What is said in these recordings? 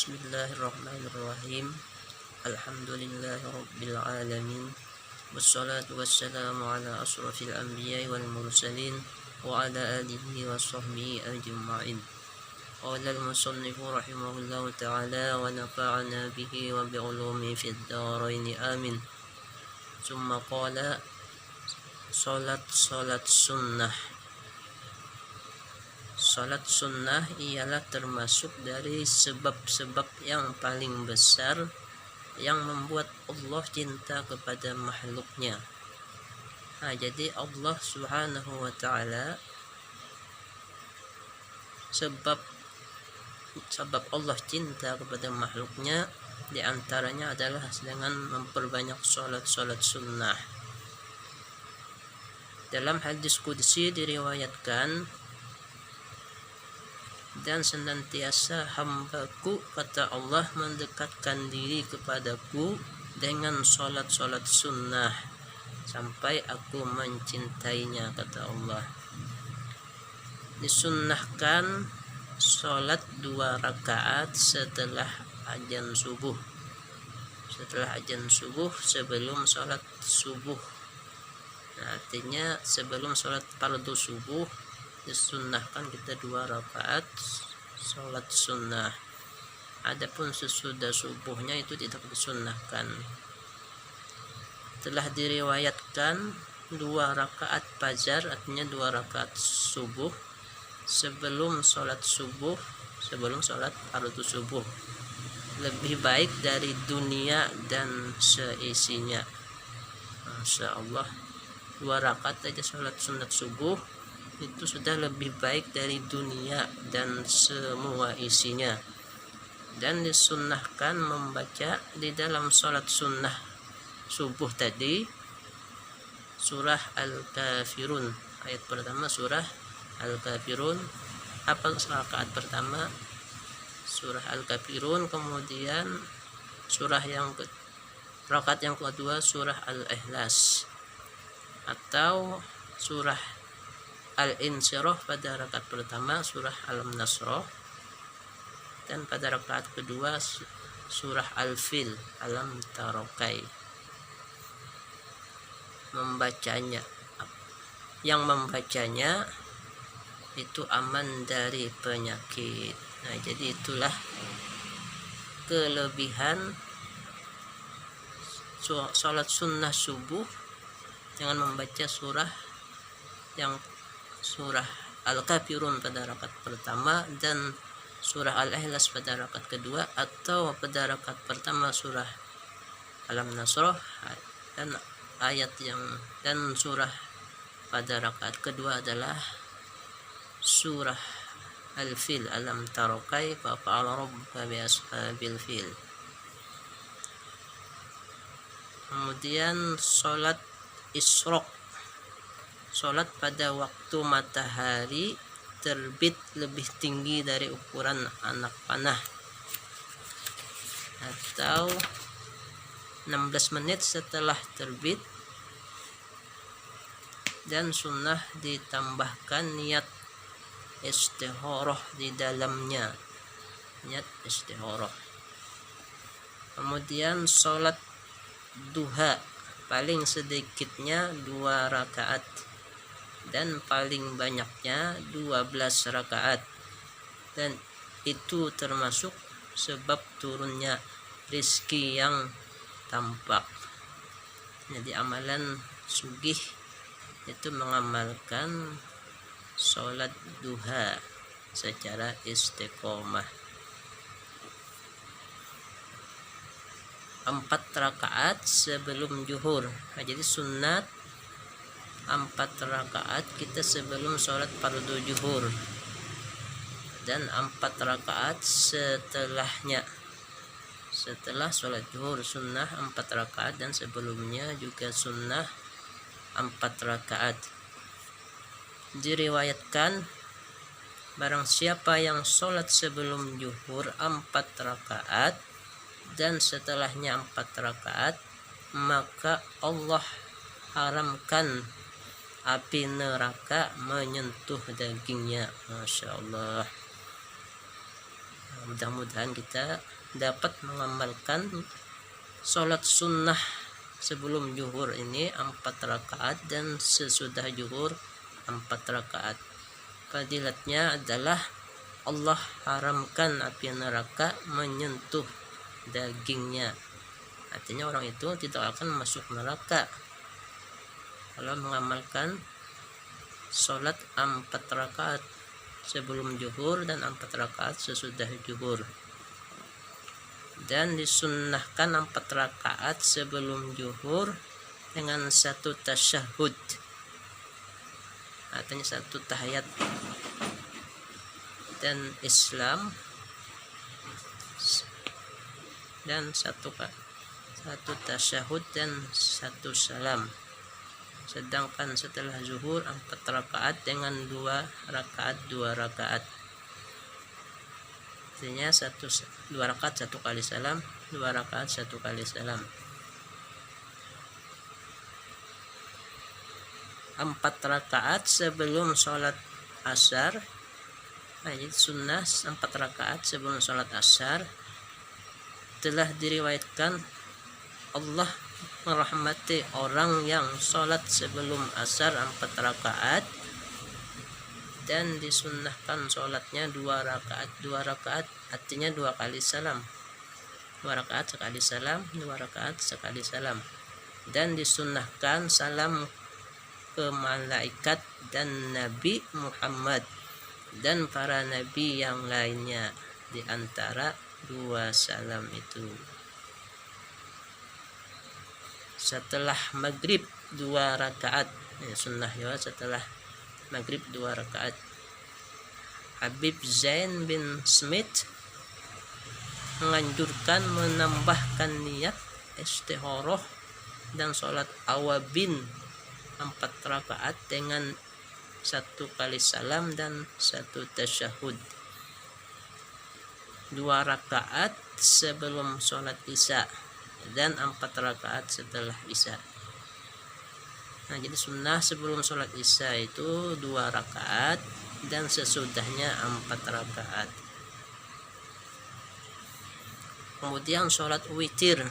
Bismillahirrahmanirrahim. Alhamdulillahirabbil alamin. Wassalatu wassalamu ala asrofil anbiya'i wal mursalin wa ala alihi wa sahbihi ajma'in. Qala al-musannifu rahimahullahu ta'ala wa nafa'ana bihi wa bi'ulumi fid dharain amin. Summa qala salat sunnah. Salat sunnah ialah termasuk dari sebab-sebab yang paling besar yang membuat Allah cinta kepada makhluknya. Jadi Allah subhanahu wa ta'ala, sebab Allah cinta kepada makhluknya diantaranya adalah dengan memperbanyak salat sunnah. Dalam hadis qudsi diriwayatkan, dan senantiasa hambaku, kata Allah, mendekatkan diri kepadaku dengan salat sunnah sampai aku mencintainya, kata Allah. Disunnahkan salat 2 rakaat setelah azan subuh. Setelah azan subuh, sebelum salat subuh. Artinya sebelum salat fardu subuh disunnahkan kita 2 rakaat salat sunnah. Adapun sesudah subuhnya itu tidak disunnahkan. Telah diriwayatkan 2 rakaat fajar, artinya 2 rakaat subuh sebelum salat fardu subuh lebih baik dari dunia dan seisinya. Masya Allah, 2 rakaat aja salat sunat subuh itu sudah lebih baik dari dunia dan semua isinya. Dan disunnahkan membaca di dalam salat sunnah subuh tadi surah Al-Kafirun. Ayat pertama surah Al-Kafirun. Apa rakaat pertama? Surah Al-Kafirun. Kemudian rakaat yang kedua surah Al-Ikhlas atau surah Al-Insyirah pada rakaat pertama surah Al-Nasrah, dan pada rakaat kedua surah Al-Fil, Alam Tarokai. Yang membacanya itu aman dari penyakit. Jadi itulah kelebihan salat sunnah subuh dengan membaca surah Al-Kafirun pada rakaat pertama dan surah Al-Ikhlas pada rakaat kedua, atau pada rakaat pertama surah Al-Nasrah dan surah pada rakaat kedua adalah surah Al-Fil, Alam Tarokai fa fa'ala rabbuka bi ashabil fil. Kemudian salat Isyraq, salat pada waktu matahari terbit lebih tinggi dari ukuran anak panah atau 16 menit setelah terbit, dan sunnah ditambahkan niat istikharah di dalamnya, niat istikharah. Kemudian salat duha, paling sedikitnya 2 rakaat dan paling banyaknya 12 rakaat, dan itu termasuk sebab turunnya rizki yang tampak. Jadi amalan sugih itu mengamalkan sholat duha secara istiqomah. 4 rakaat sebelum zuhur. Jadi sunat 4 rakaat kita sebelum sholat fardu zuhur, dan 4 rakaat setelahnya. Setelah sholat zuhur sunnah 4 rakaat, dan sebelumnya juga sunnah 4 rakaat. Diriwayatkan barang siapa yang sholat sebelum zuhur 4 rakaat dan setelahnya 4 rakaat, maka Allah haramkan api neraka menyentuh dagingnya. Masya Allah. Mudah-mudahan kita dapat mengamalkan sholat sunnah sebelum zuhur ini 4 rakaat dan sesudah zuhur 4 rakaat. Fadilatnya adalah Allah haramkan api neraka menyentuh dagingnya. Artinya orang itu tidak akan masuk neraka kalau mengamalkan sholat 4 rakaat sebelum zuhur dan 4 rakaat sesudah zuhur. Dan disunnahkan 4 rakaat sebelum zuhur dengan 1 tasyahud, artinya 1 tahiyat dan Islam, dan 1 tasyahud dan 1 salam. Sedangkan setelah zuhur 4 rakaat dengan 2 rakaat 2 rakaat, artinya 2 rakaat 1 kali salam, 2 rakaat 1 kali salam. 4 rakaat sebelum sholat asar. Jadi sunnah 4 rakaat sebelum sholat asar telah diriwayatkan Allah merahmati orang yang sholat sebelum asar 4 rakaat dan disunnahkan sholatnya 2 rakaat 2 rakaat, artinya 2 kali salam, 2 rakaat sekali salam, 2 rakaat sekali salam. Dan disunnahkan salam ke malaikat dan Nabi Muhammad dan para nabi yang lainnya di antara 2 salam itu. Setelah maghrib 2 rakaat, sunnah ya, setelah maghrib 2 rakaat. Habib Zain bin Smith menganjurkan menambahkan niat istikharah dan sholat awabin 4 rakaat dengan 1 kali salam dan 1 tasyahud. 2 rakaat sebelum sholat isya dan 4 rakaat setelah isya. Nah, jadi sunnah sebelum sholat isya itu 2 rakaat dan sesudahnya 4 rakaat. Kemudian sholat witir,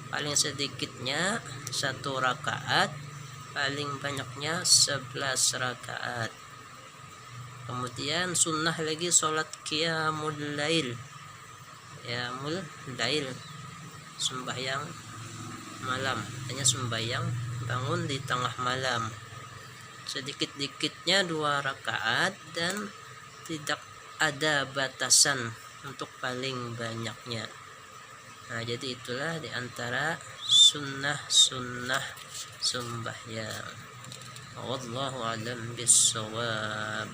paling sedikitnya 1 rakaat, paling banyaknya 11 rakaat. Kemudian sunnah lagi sholat qiyamul lail. Qiyamul lail, sembahyang malam, hanya sembahyang bangun di tengah malam. Sedikit-dikitnya 2 rakaat dan tidak ada batasan untuk paling banyaknya. Nah, jadi itulah di antara sunnah-sunnah sembahyang. Wallahu a'lam bissawab.